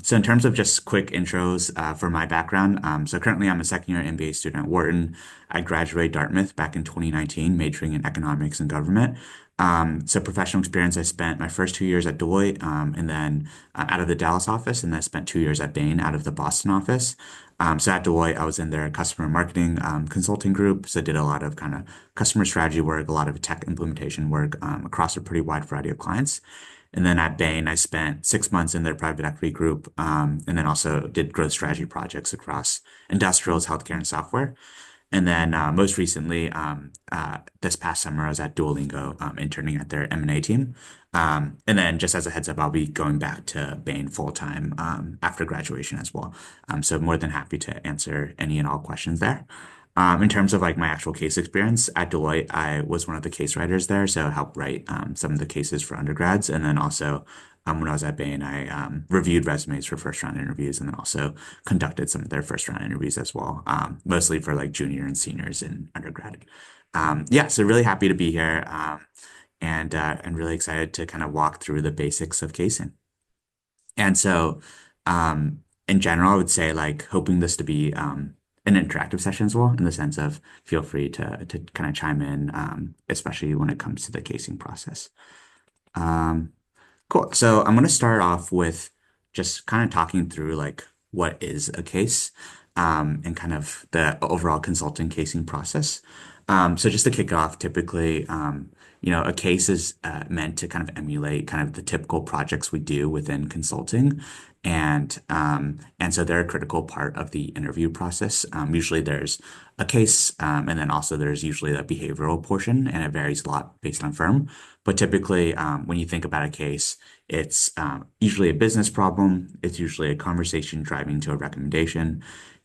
So in terms of just quick intros for my background, so currently I'm a second year MBA student at Wharton. I graduated Dartmouth back in 2019, majoring in economics and government. So professional experience, I spent my first 2 years at Deloitte, and then out of the Dallas office, and then I spent 2 years at Bain out of the Boston office. So at Deloitte, I was in their customer marketing consulting group. So I did a lot of kind of customer strategy work, a lot of tech implementation work across a pretty wide variety of clients. And then at Bain, I spent 6 months in their private equity group, and then also did growth strategy projects across industrials, healthcare, and software. And then most recently, this past summer, I was at Duolingo, interning at their M&A team. And then just as a heads up, I'll be going back to Bain full time after graduation as well. So more than happy to answer any and all questions there. In terms of like my actual case experience at Deloitte, I was one of the case writers there, so I helped write some of the cases for undergrads. And then also when I was at Bain, I reviewed resumes for first round interviews and then also conducted some of their first round interviews as well, mostly for like junior and seniors in undergrad. Yeah, so really happy to be here and really excited to kind of walk through the basics of casing. And so, in general, I would say like hoping this to be an interactive session as well, in the sense of feel free to kind of chime in, especially when it comes to the casing process. Um, cool. So I'm going to start off with just kind of talking through like what is a case, and kind of the overall consulting casing process. So just to kick off, typically, a case is meant to kind of emulate kind of the typical projects we do within consulting. And so they're a critical part of the interview process. Usually there's a case, and then also there's usually a behavioral portion, and it varies a lot based on firm. But typically, when you think about a case, it's usually a business problem. It's usually a conversation driving to a recommendation.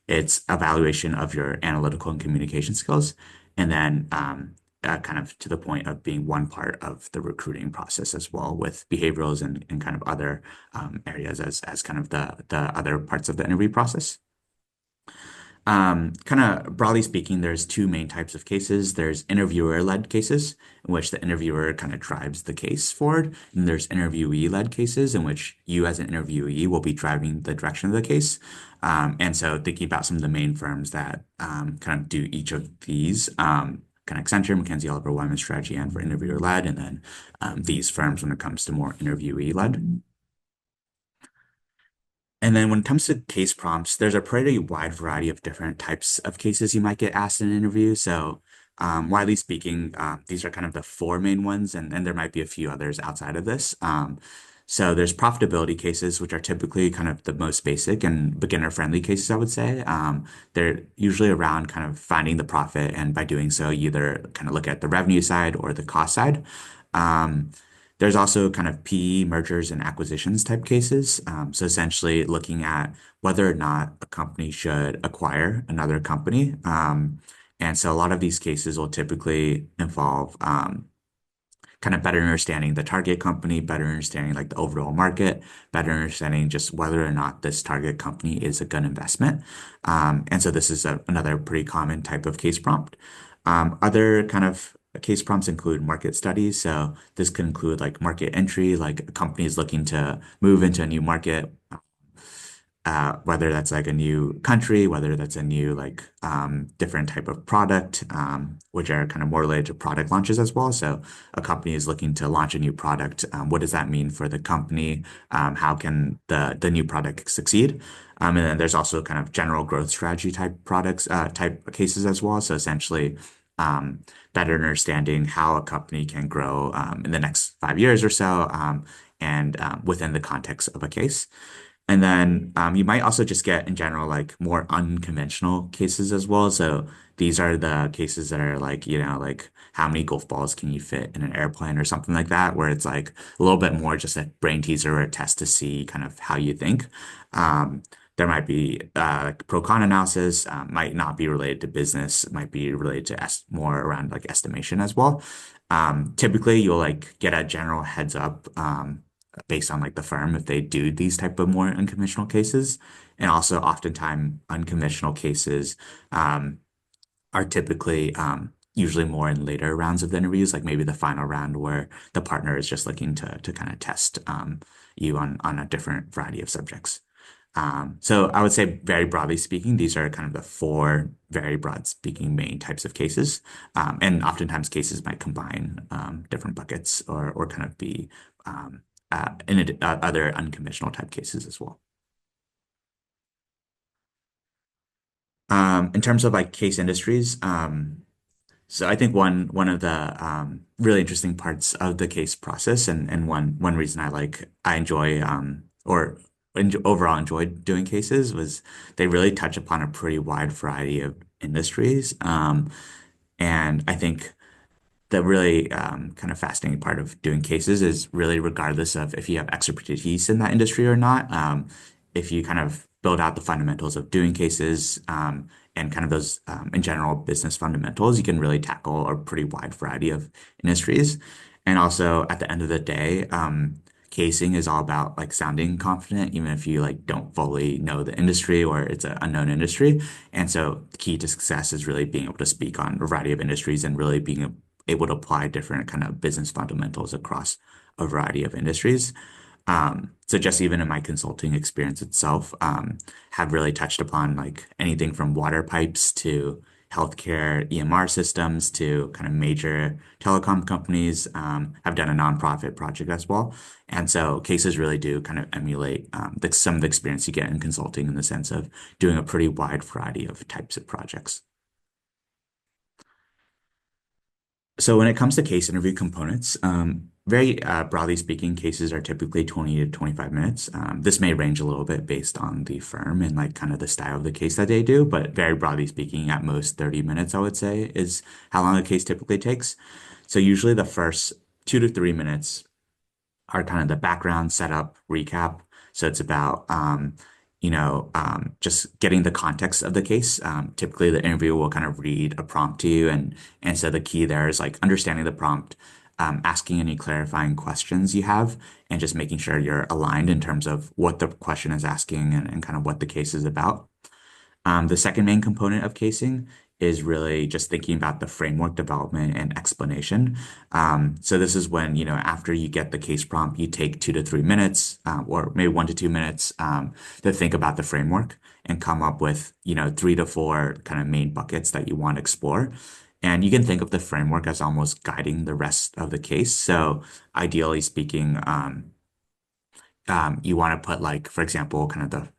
It's evaluation of your analytical and communication skills, and then kind of to the point of being one part of the recruiting process as well, with behaviorals and kind of other areas as kind of the other parts of the interview process. Kind of broadly speaking, there's two main types of cases. There's interviewer-led cases, in which the interviewer kind of drives the case forward. And there's interviewee-led cases, in which you as an interviewee will be driving the direction of the case. And so thinking about some of the main firms that kind of do each of these, kind of Accenture, McKinsey, Oliver Wyman, Strategy, and for interviewer-led, and then these firms when it comes to more interviewee-led. And then when it comes to case prompts, there's a pretty wide variety of different types of cases you might get asked in an interview. So, widely speaking, these are kind of the four main ones, and there might be a few others outside of this. So there's profitability cases, which are typically kind of the most basic and beginner-friendly cases, I would say. They're usually around kind of finding the profit, and by doing so, you either kind of look at the revenue side or the cost side. Um, there's also kind of PE mergers and acquisitions type cases. So essentially looking at whether or not a company should acquire another company. And so a lot of these cases will typically involve kind of better understanding the target company, better understanding like the overall market, better understanding just whether or not this target company is a good investment. And so this is another pretty common type of case prompt. Other kind of case prompts include market studies. So this could include like market entry, like a company is looking to move into a new market, whether that's like a new country, whether that's a new like different type of product, which are kind of more related to product launches as well. So a company is looking to launch a new product. What does that mean for the company? How can the new product succeed? And then there's also kind of general growth strategy type products, type cases as well. So essentially, better understanding how a company can grow in the next 5 years or so, and within the context of a case. And then you might also just get in general like more unconventional cases as well. So these are the cases that are like, like how many golf balls can you fit in an airplane or something like that, where it's like a little bit more just a brain teaser or a test to see kind of how you think. There might be like pro con analysis, might not be related to business, might be related to est more around like estimation as well. Typically, you'll like get a general heads up. Based on like the firm if they do these type of more unconventional cases. And also oftentimes unconventional cases are typically usually more in later rounds of the interviews, like maybe the final round where the partner is just looking to kind of test you on a different variety of subjects. So I would say very broadly speaking, these are kind of the four very broad speaking main types of cases. And oftentimes cases might combine different buckets or kind of be um, other unconventional type cases as well. In terms of like case industries, so I think one of the really interesting parts of the case process, and one reason I enjoy or overall enjoyed doing cases was they really touch upon a pretty wide variety of industries, and I think the really kind of fascinating part of doing cases is really regardless of if you have expertise in that industry or not, if you kind of build out the fundamentals of doing cases and kind of those in general business fundamentals, you can really tackle a pretty wide variety of industries. And also at the end of the day, casing is all about like sounding confident, even if you like don't fully know the industry or it's an unknown industry. And so the key to success is really being able to speak on a variety of industries and really being able to apply different kind of business fundamentals across a variety of industries. So just even in my consulting experience itself, have really touched upon like anything from water pipes to healthcare EMR systems to kind of major telecom companies. I've done a nonprofit project as well. And so cases really do kind of emulate some of the experience you get in consulting in the sense of doing a pretty wide variety of types of projects. So when it comes to case interview components, very broadly speaking, cases are typically 20 to 25 minutes. This may range a little bit based on the firm and like kind of the style of the case that they do, but very broadly speaking, at most 30 minutes, I would say, is how long a case typically takes. So usually the first 2 to 3 minutes are kind of the background setup recap. So it's about just getting the context of the case. Typically, the interviewer will kind of read a prompt to you, and so the key there is like understanding the prompt, asking any clarifying questions you have, and just making sure you're aligned in terms of what the question is asking and kind of what the case is about. The second main component of casing is really just thinking about the framework development and explanation. So this is when, after you get the case prompt, you take 2 to 3 minutes, or maybe 1 to 2 minutes, to think about the framework and come up with, 3 to 4 kind of main buckets that you want to explore. And you can think of the framework as almost guiding the rest of the case. So ideally speaking, you want to put like, for example, kind of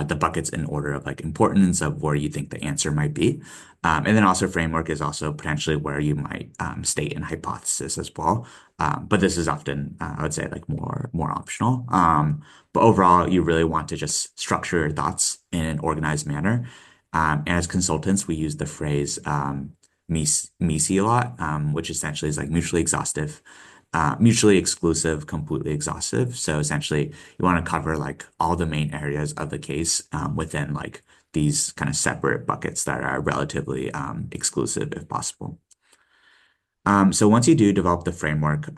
the buckets in order of like importance of where you think the answer might be. And then also framework is also potentially where you might state an hypothesis as well. But this is often, I would say, like more optional. But overall, you really want to just structure your thoughts in an organized manner. And as consultants, we use the phrase MISI a lot, which essentially is like mutually exclusive, completely exhaustive. So essentially, you want to cover like all the main areas of the case within like these kind of separate buckets that are relatively exclusive if possible. So once you do develop the framework,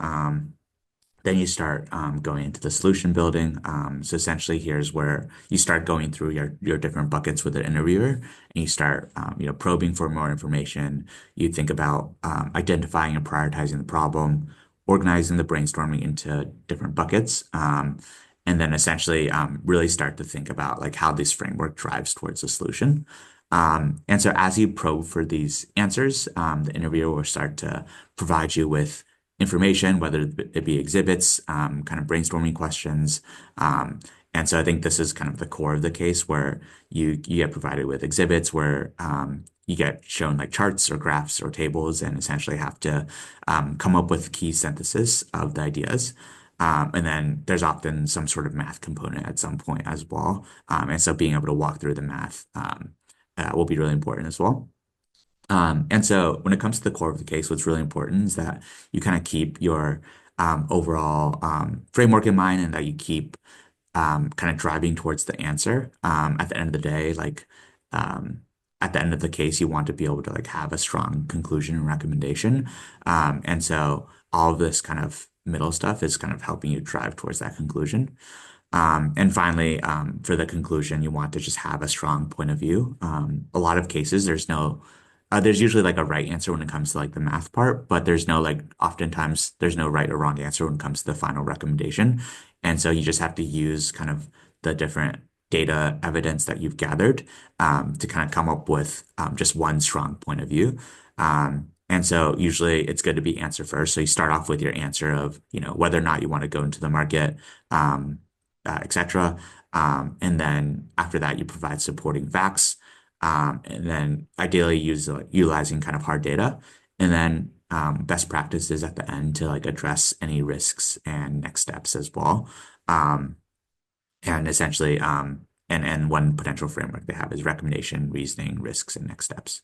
then you start going into the solution building. So essentially, here's where you start going through your different buckets with the interviewer, and you start probing for more information. You think about identifying and prioritizing the problem, organizing the brainstorming into different buckets, and then essentially really start to think about like how this framework drives towards a solution. And so as you probe for these answers, the interviewer will start to provide you with information, whether it be exhibits, kind of brainstorming questions. And so I think this is kind of the core of the case where you get provided with exhibits where you get shown like charts or graphs or tables and essentially have to come up with key synthesis of the ideas. And then there's often some sort of math component at some point as well. And so being able to walk through the math will be really important as well. And so when it comes to the core of the case, what's really important is that you kind of keep your overall framework in mind and that you keep kind of driving towards the answer. At the end of the day, like at the end of the case, you want to be able to like have a strong conclusion and recommendation. And so all of this kind of middle stuff is kind of helping you drive towards that conclusion. And finally, for the conclusion, you want to just have a strong point of view. A lot of cases, there's no there's usually like a right answer when it comes to like the math part, but there's no like oftentimes there's no right or wrong answer when it comes to the final recommendation. And so you just have to use kind of the different data evidence that you've gathered to kind of come up with just one strong point of view. And so usually it's good to be answer first. So you start off with your answer of, whether or not you want to go into the market, um, etc. And then after that, you provide supporting facts, and then ideally utilizing kind of hard data. And then best practices at the end to like address any risks and next steps as well. Um, and essentially, and one potential framework they have is recommendation, reasoning, risks, and next steps.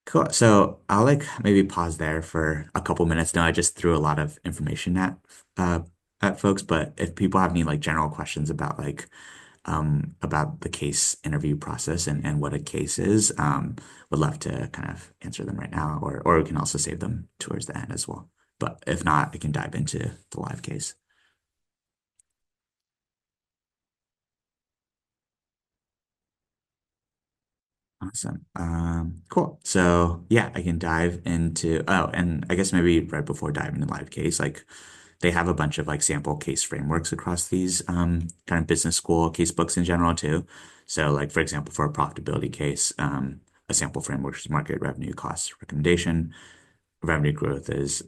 Cool. So I'll like maybe pause there for a couple minutes. Now I just threw a lot of information uh at folks, but if people have any like general questions about the case interview process and what a case is, would love to kind of answer them right now, or we can also save them towards the end as well. But if not, I can dive into the live case. Awesome. Cool. So yeah, I can dive into, oh, and I guess maybe right before diving into live case, like they have a bunch of like sample case frameworks across these kind of business school case books in general too. So like for example, for a profitability case, a sample framework is market revenue cost recommendation. Revenue growth is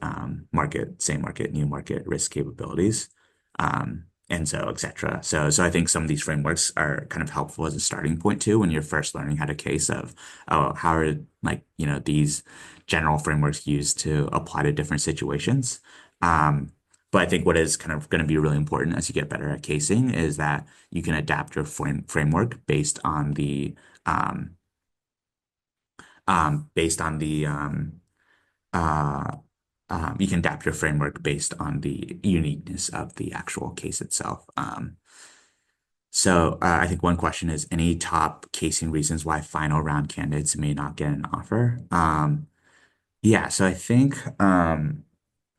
same market, new market, risk capabilities, and so et cetera. So I think some of these frameworks are kind of helpful as a starting point too when you're first learning how to case of, oh, how are like, these general frameworks used to apply to different situations. Um, but I think what is kind of going to be really important as you get better at casing is that you can adapt your framework um, based on the uh, you can adapt your framework based on the uniqueness of the actual case itself. I think one question is any top casing reasons why final round candidates may not get an offer? Yeah, so I think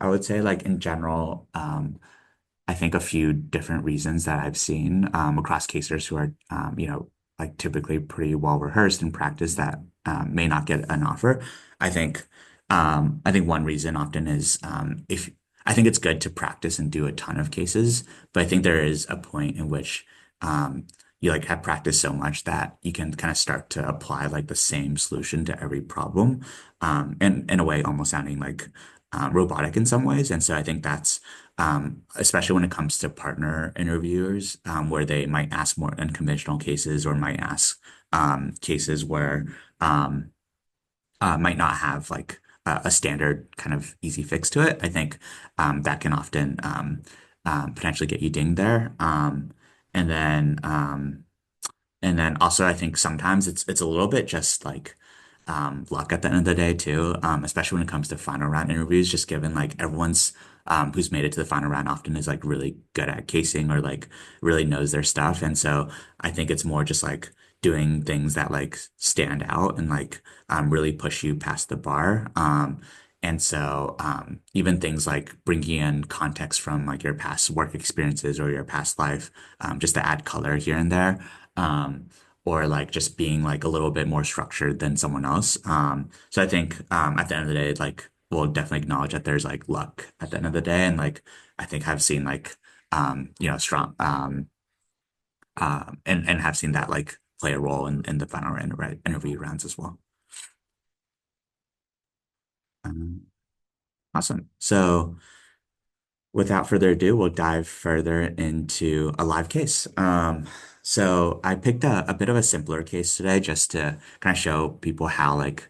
I would say like in general, I think a few different reasons that I've seen across casers who are, like typically pretty well rehearsed in practice that may not get an offer. I think, I think one reason often is if I think it's good to practice and do a ton of cases, but I think there is a point in which you like have practiced so much that you can kind of start to apply like the same solution to every problem, and in a way almost sounding like robotic in some ways. And so I think that's especially when it comes to partner interviewers, where they might ask more unconventional cases or might ask cases where might not have like a standard kind of easy fix to it. I think that can often potentially get you dinged there. And then and then also I think sometimes it's a little bit just like luck at the end of the day too, especially when it comes to final round interviews, just given like everyone's who's made it to the final round often is like really good at casing or like really knows their stuff. And so I think it's more just like doing things that like stand out and like really push you past the bar. And so even things like bringing in context from like your past work experiences or your past life, just to add color here and there. Or like just being like a little bit more structured than someone else. So I think at the end of the day, like we'll definitely acknowledge that there's like luck at the end of the day, and like I think I've seen like strong and have seen that like play a role in the final interview rounds as well. Um, awesome. So. Without further ado, we'll dive further into a live case. So I picked a bit of a simpler case today just to kind of show people how like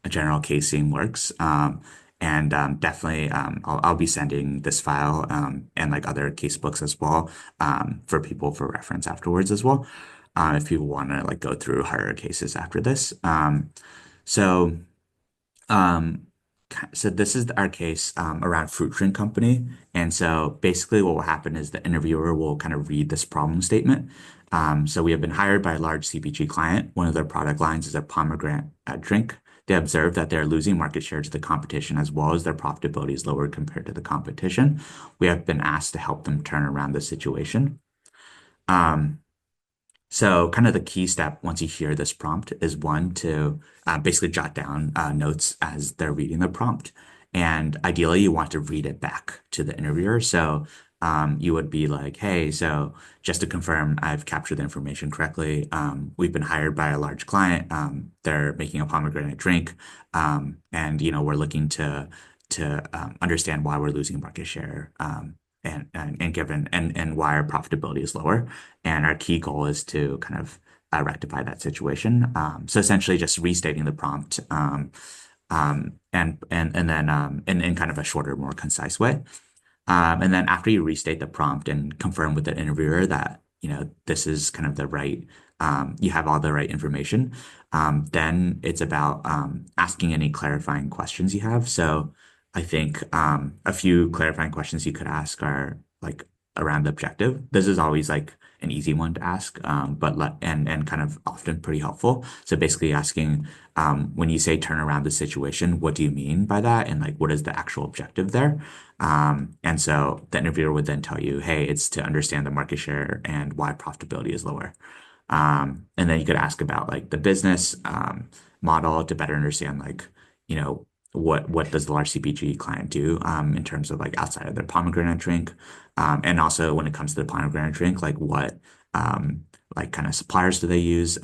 a general casing works. And definitely, I'll be sending this file and like other case books as well for people for reference afterwards as well. If people want to like go through harder cases after this. So. Um, so this is our case around Fruit Drink Company. And so basically what will happen is the interviewer will kind of read this problem statement. So we have been hired by a large CPG client. One of their product lines is a pomegranate drink. They observe that they're losing market share to the competition as well as their profitability is lower compared to the competition. We have been asked to help them turn around the situation. Um, So kind of the key step once you hear this prompt is one to basically jot down notes as they're reading the prompt. And ideally, you want to read it back to the interviewer. So you would be like, hey, so just to confirm, I've captured the information correctly. We've been hired by a large client. They're making a pomegranate drink. And, we're looking to understand why we're losing market share. And given and why our profitability is lower. And our key goal is to kind of rectify that situation. So essentially just restating the prompt and then in kind of a shorter, more concise way. And then after you restate the prompt and confirm with the interviewer that, this is kind of the right, you have all the right information, then it's about asking any clarifying questions you have. So I think a few clarifying questions you could ask are like around the objective. This is always like an easy one to ask, but and kind of often pretty helpful. So basically asking when you say turn around the situation, what do you mean by that? And like what is the actual objective there? And so the interviewer would then tell you, hey, it's to understand the market share and why profitability is lower. And then you could ask about like the business model to better understand like, what does the large CPG client do in terms of like outside of their pomegranate drink? And also when it comes to the pomegranate drink, like what like kind of suppliers do they use?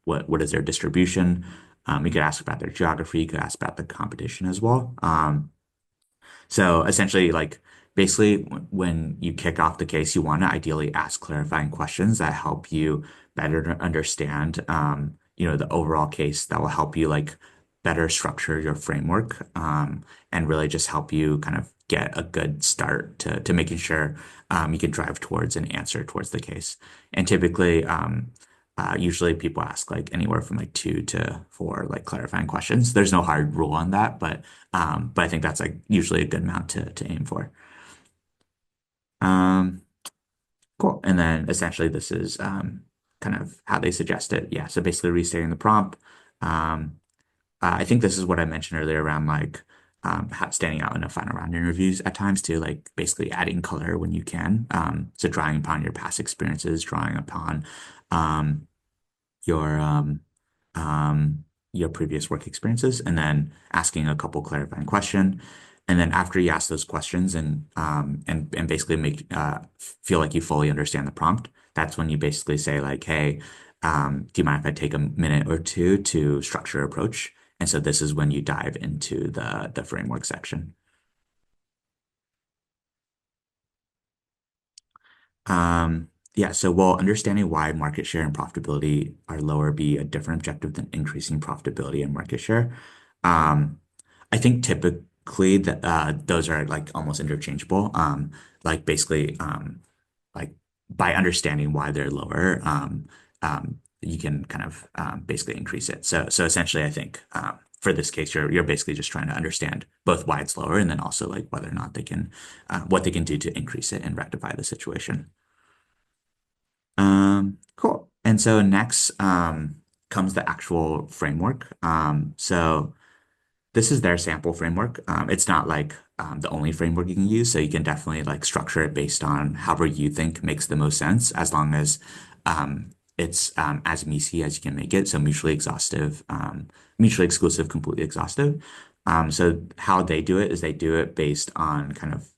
What is their distribution? You could ask about their geography, you could ask about the competition as well. So essentially, like basically, when you kick off the case, you want to ideally ask clarifying questions that help you better understand, the overall case that will help you like better structure your framework, and really just help you kind of get a good start to making sure you can drive towards an answer towards the case. And typically, usually people ask like anywhere from like two to four like clarifying questions. There's no hard rule on that, but I think that's like usually a good amount to aim for. Um, cool. And then essentially this is kind of how they suggest it. Yeah. So basically restating the prompt. Um, I think this is what I mentioned earlier around like standing out in a final round interviews at times too, like basically adding color when you can. So drawing upon your past experiences, drawing upon um, your um, your previous work experiences, and then asking a couple clarifying question. And then after you ask those questions and basically make feel like you fully understand the prompt, that's when you basically say like, hey, do you mind if I take a minute or two to structure approach? And so this is when you dive into the framework section. Yeah, so will understanding why market share and profitability are lower be a different objective than increasing profitability and market share? Um, I think typically that those are like almost interchangeable. Like basically, like by understanding why they're lower, you can kind of basically increase it. So essentially, I think for this case, you're basically just trying to understand both why it's lower and then also like whether or not they can what they can do to increase it and rectify the situation. Cool. And so next comes the actual framework. So this is their sample framework. It's not like the only framework you can use, so you can definitely like structure it based on however you think makes the most sense, as long as it's as meaty as you can make it. So mutually exhaustive, mutually exclusive, completely exhaustive. So how they do it is they do it based on kind of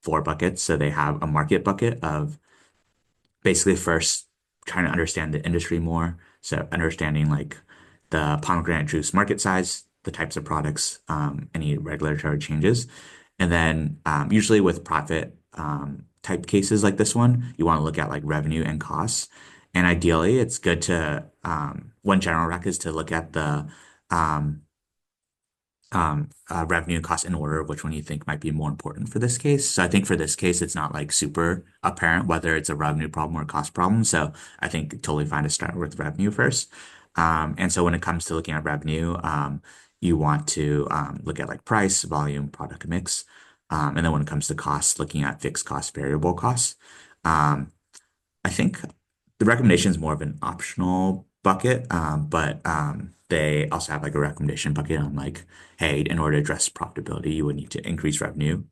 four buckets. So they have a market bucket of basically first trying to understand the industry more. So understanding like the pomegranate juice market size, the types of products, any regulatory changes. And then usually with profit type cases like this one, you want to look at like revenue and costs. And ideally, it's good to one general rec is to look at the revenue and cost in order of which one you think might be more important for this case. So I think for this case, it's not like super apparent whether it's a revenue problem or a cost problem. So I think totally fine to start with revenue first. And so when it comes to looking at revenue, you want to look at like price, volume, product mix. And then when it comes to costs, looking at fixed costs, variable costs. Um, I think the recommendation is more of an optional bucket, but they also have like a recommendation bucket on like, hey, in order to address profitability, you would need to increase revenue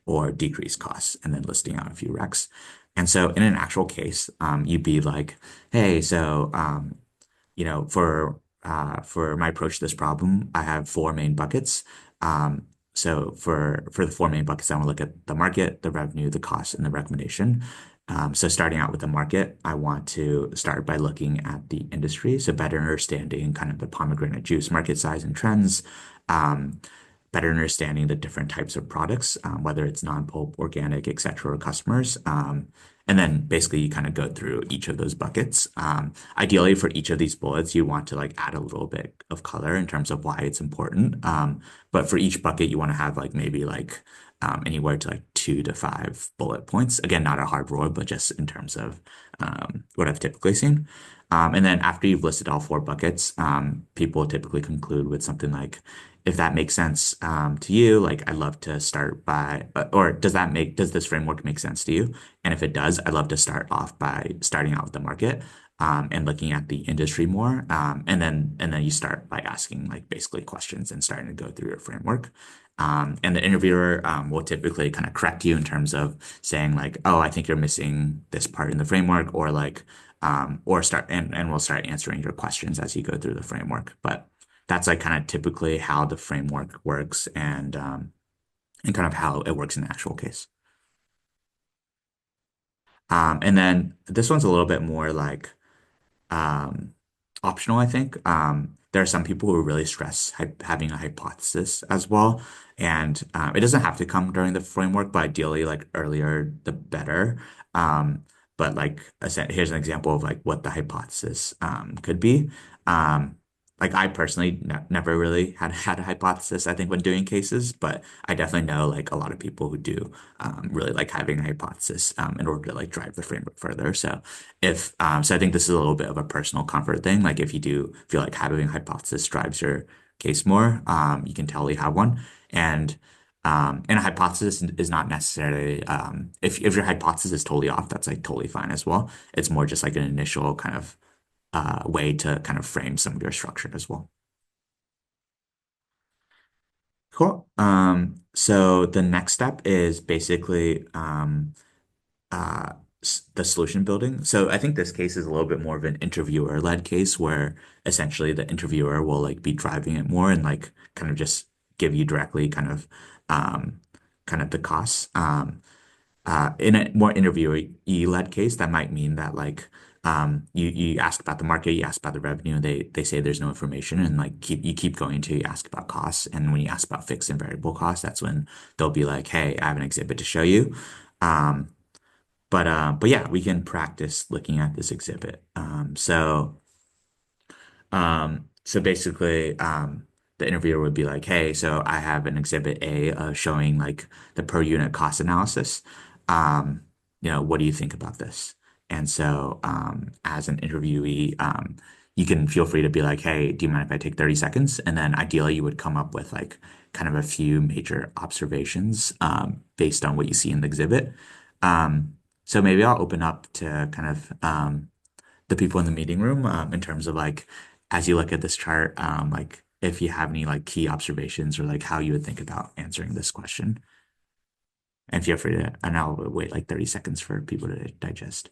or decrease costs, and then listing out a few recs. And so in an actual case, you'd be like, hey, so for my approach to this problem, I have four main buckets. So for the four main buckets, I want to look at the market, the revenue, the cost, and the recommendation. So starting out with the market, I want to start by looking at the industry, so better understanding kind of the pomegranate juice market size and trends. Um, Better understanding the different types of products, whether it's non-pulp, organic, et cetera, or customers. And then basically you kind of go through each of those buckets. Ideally, for each of these bullets, you want to like add a little bit of color in terms of why it's important. But for each bucket, you want to have like maybe like anywhere to like 2 to 5 bullet points. Again, not a hard rule, but just in terms of what I've typically seen. And then after you've listed all four buckets, people typically conclude with something like, if that makes sense to you, like I'd love to start by, or does this framework make sense to you? And if it does, I'd love to start off by starting out with the market and looking at the industry more. And then you start by asking like basically questions and starting to go through your framework. And the interviewer will typically kind of correct you in terms of saying like, oh, I think you're missing this part in the framework, or like, or start and we'll start answering your questions as you go through the framework. But that's like kind of typically how the framework works and kind of how it works in the actual case. And then this one's a little bit more like um, optional, I think. There are some people who really stress having a hypothesis as well. And it doesn't have to come during the framework, but ideally, like earlier, the better. But like, here's an example of like what the hypothesis could be. Um, like I personally never really had a hypothesis, I think, when doing cases, but I definitely know like a lot of people who do really like having a hypothesis in order to like drive the framework further. So I think this is a little bit of a personal comfort thing. Like if you do feel like having a hypothesis drives your case more, you can tell you have one. And a hypothesis is not necessarily if your hypothesis is totally off, that's like totally fine as well. It's more just like an initial kind of way to kind of frame some of your structure as well. Cool. So the next step is basically uh, the solution building. So I think this case is a little bit more of an interviewer-led case where essentially the interviewer will like be driving it more and like kind of just give you directly um, kind of the costs. In a more interviewee-led case, that might mean that like you ask about the market, you ask about the revenue, and they say there's no information, and like keep going until you ask about costs. And when you ask about fixed and variable costs, that's when they'll be like, hey, I have an exhibit to show you. Um, but yeah, we can practice looking at this exhibit. So basically, the interviewer would be like, "Hey, so I have an exhibit A showing like the per unit cost analysis. Um, what do you think about this?" And so, as an interviewee, you can feel free to be like, "Hey, do you mind if I take 30 seconds?" And then ideally, you would come up with like kind of a few major observations based on what you see in the exhibit. So maybe I'll open up to kind of the people in the meeting room in terms of like as you look at this chart, like if you have any like key observations or like how you would think about answering this question. And feel free to, and I'll wait like 30 seconds for people to digest.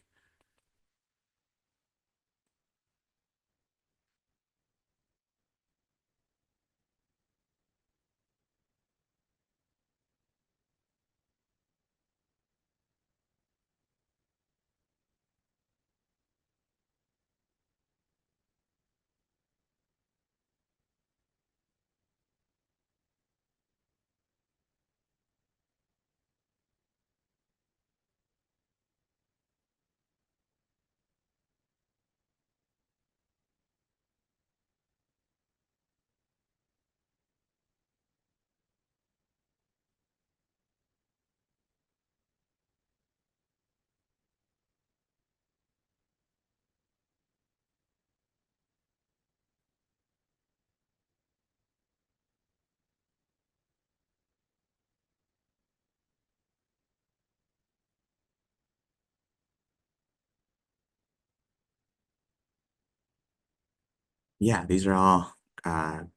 Yeah, these are all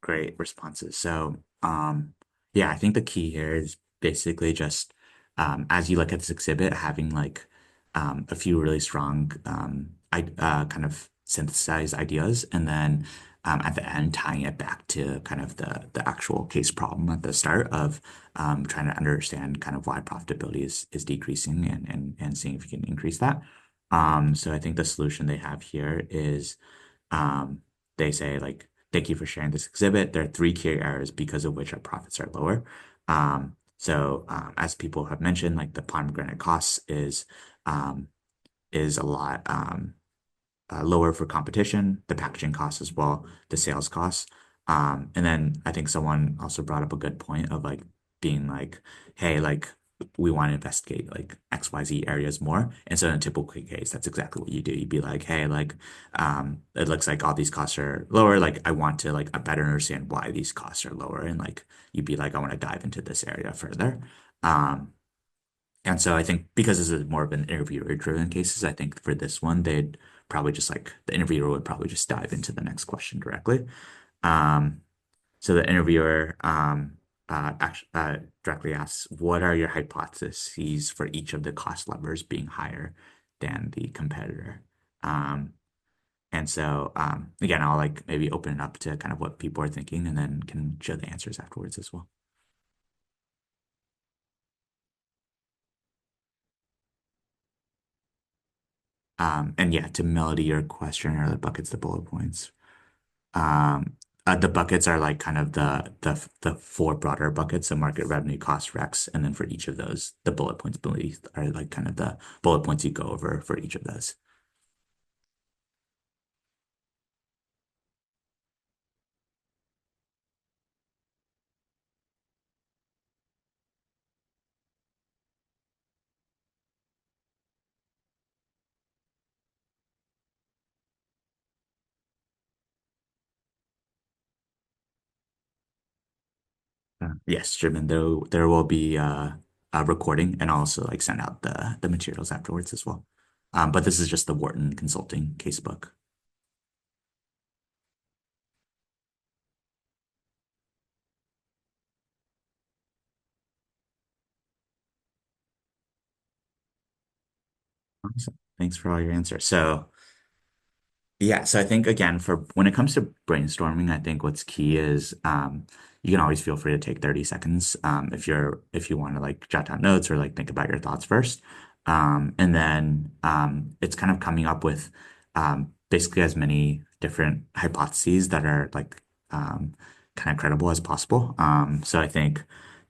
great responses. Yeah, I think the key here is basically just as you look at this exhibit, having like a few really strong kind of synthesized ideas, and then at the end tying it back to kind of the actual case problem at the start of trying to understand kind of why profitability is decreasing and seeing if you can increase that. So I think the solution they have here is um, they say like, thank you for sharing this exhibit. There are three key areas because of which our profits are lower. As people have mentioned, like the pomegranate costs um, is a lot lower for competition, the packaging costs as well, the sales costs. And then I think someone also brought up a good point of like being like, hey, like we want to investigate like XYZ areas more. And so in a typical case, that's exactly what you do. You'd be like, hey, like it looks like all these costs are lower. Like I want to like better understand why these costs are lower. And like you'd be like, I want to dive into this area further. Um, and so I think because this is more of an interviewer driven cases, I think for this one, they'd probably just like the interviewer would probably just dive into the next question directly. Um, so the interviewer directly asks, what are your hypotheses for each of the cost levers being higher than the competitor? Um, again, I'll like maybe open it up to kind of what people are thinking and then can show the answers afterwards as well. And yeah, to melody your question or the buckets, the bullet points. Um, the buckets are like kind of the four broader buckets, so market revenue, cost, recs, and then for each of those, the bullet points beneath are like kind of the bullet points you go over for each of those. Yes, Jim, there will be a recording and I'll also like send out the materials afterwards as well. But this is just the Wharton Consulting casebook. Awesome. Thanks for all your answers. Yeah, so I think again, for when it comes to brainstorming, I think what's key is you can always feel free to take 30 seconds if you want to like jot down notes or like think about your thoughts first. And then it's kind of coming up with basically as many different hypotheses that are like kind of credible as possible. So I think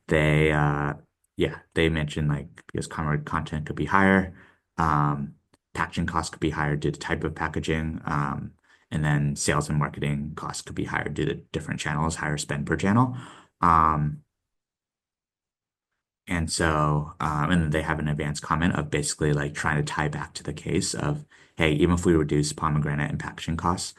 they yeah, they mentioned like because content could be higher. Um, Packaging costs could be higher due to type of packaging. And then sales and marketing costs could be higher due to different channels, higher spend per channel. Um, and then they have an advanced comment of basically like trying to tie back to the case of, hey, even if we reduce pomegranate and packaging costs,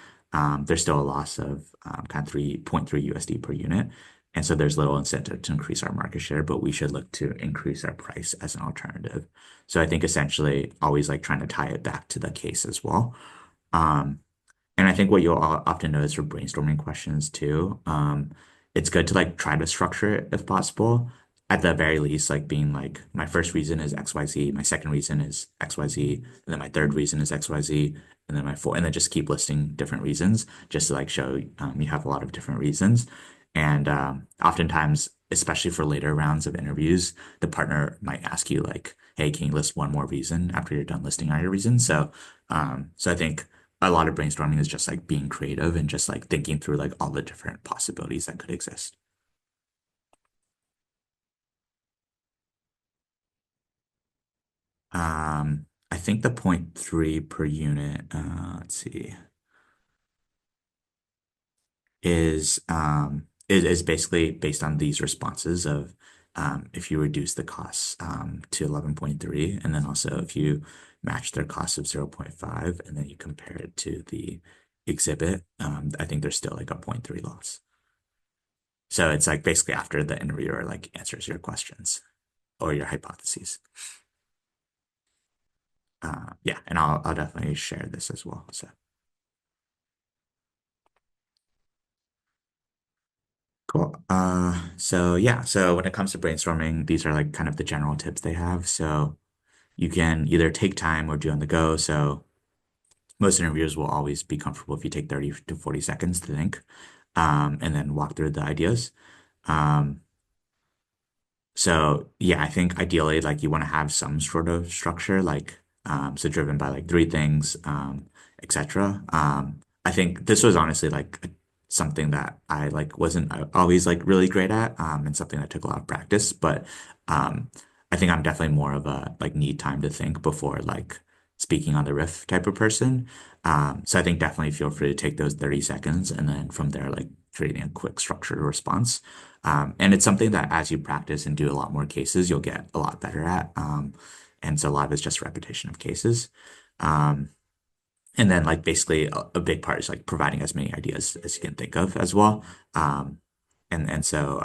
there's still a loss of kind of 3.3 USD per unit. And so there's little incentive to increase our market share, but we should look to increase our price as an alternative. So I think essentially always like trying to tie it back to the case as well. Um, and I think what you'll often notice for brainstorming questions too, it's good to like try to structure it if possible. At the very least, like being like, my first reason is XYZ, my second reason is XYZ, and then my third reason is XYZ, and then my fourth, and then just keep listing different reasons just to like show you have a lot of different reasons. And oftentimes, especially for later rounds of interviews, the partner might ask you like, hey, can you list one more reason after you're done listing all your reasons? So I think a lot of brainstorming is just like being creative and just like thinking through like all the different possibilities that could exist. I think the point three per unit, let's see, is basically based on these responses of if you reduce the costs to 11.3, and then also if you match their cost of 0.5, and then you compare it to the exhibit, I think there's still like a point 0.3 loss. So it's like basically after the interviewer like answers your questions or your hypotheses. Yeah, and I'll definitely share this as well. So cool. So yeah, so when it comes to brainstorming, these are like kind of the general tips they have. So You can either take time or do on the go. So most interviewers will always be comfortable if you take 30 to 40 seconds to think, and then walk through the ideas. Um, so yeah, I think ideally like you want to have some sort of structure, like so driven by like three things, etc. I think this was honestly like something that I like wasn't always like really great at, and something that took a lot of practice. But um, I think I'm definitely more of a like need time to think before like speaking on the riff type of person. So I think definitely feel free to take those 30 seconds and then from there like creating a quick structured response. And it's something that as you practice and do a lot more cases, you'll get a lot better at. And so a lot of it's just repetition of cases. Um, and then like basically a big part is like providing as many ideas as you can think of as well. Um, and so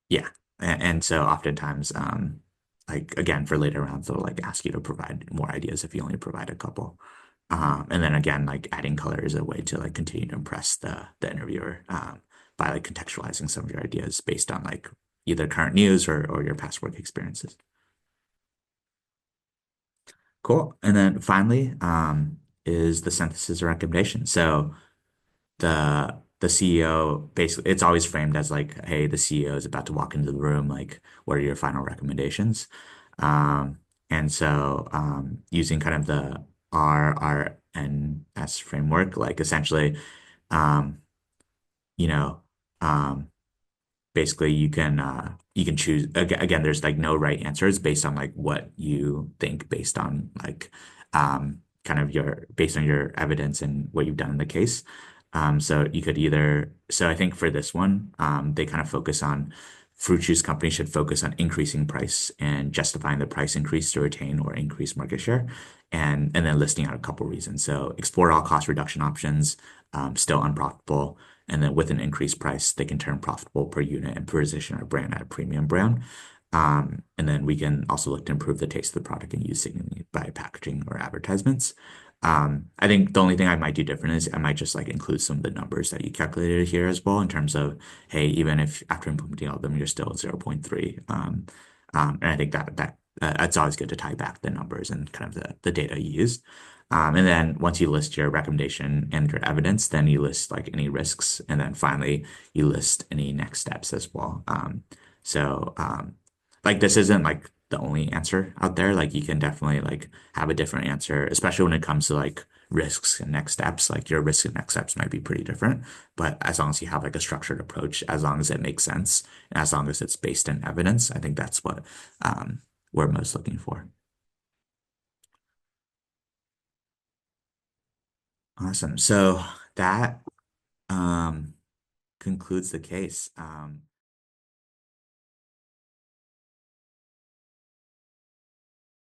yeah. And so oftentimes like again for later rounds they'll like ask you to provide more ideas if you only provide a couple. And then again, like adding color is a way to like continue to impress the interviewer by like contextualizing some of your ideas based on like either current news or your past work experiences. Cool. And then finally, is the synthesis or recommendation. So the CEO basically it's always framed as like, hey, the CEO is about to walk into the room, like, what are your final recommendations? And so using kind of the RRNS framework, like essentially, um, you know, um, basically you can choose again, there's like no right answers based on like what you think based on like kind of your based on your evidence and what you've done in the case. So you could either so I think for this one they kind of focus on fruit juice companies should focus on increasing price and justifying the price increase to retain or increase market share, and then listing out a couple reasons. So explore all cost reduction options, still unprofitable, and then with an increased price, they can turn profitable per unit and position our brand at a premium brand. And then we can also look to improve the taste of the product and use signaling by packaging or advertisements. I think the only thing I might do different is I might just like include some of the numbers that you calculated here as well in terms of, hey, even if after implementing all of them, you're still at 0.3. And I think that's always good to tie back the numbers and kind of the data you use. And then once you list your recommendation and your evidence, then you list like any risks. And then finally, you list any next steps as well. So like this isn't like the only answer out there. Like you can definitely like have a different answer, especially when it comes to like risks and next steps. Like your risks and next steps might be pretty different, but as long as you have like a structured approach, as long as it makes sense, and as long as it's based in evidence, I think that's what we're most looking for. Awesome. So that um, concludes the case.